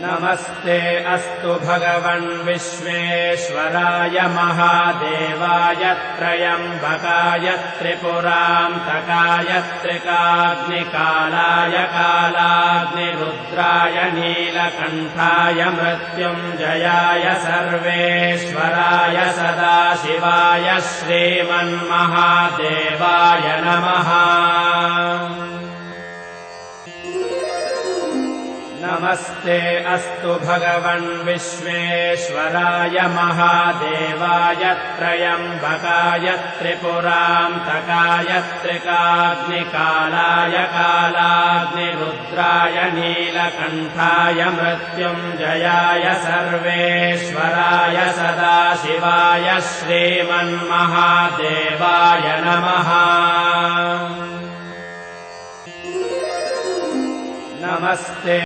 नमस्ते अस्तु भगवन् विश्वेश्वराय महादेवाय त्र्यम्बकाय त्रिपुरान्तकाय त्रिकाग्निकालाय कालाग्निरुद्राय नीलकण्ठाय मृत्युञ्जयाय सर्वेश्वराय सदाशिवाय श्रीमन्महादेवाय नमः। नमस्ते अस्तु भगवन् विश्वेश्वराय महादेवाय त्र्यम्बकाय त्रिपुरान्तकाय त्रिकाग्निकालाय कालाग्निरुद्राय नीलकण्ठाय मृत्युञ्जयाय सर्वेश्वराय सदाशिवाय श्रीमन्महादेवाय नमः। नमस्ते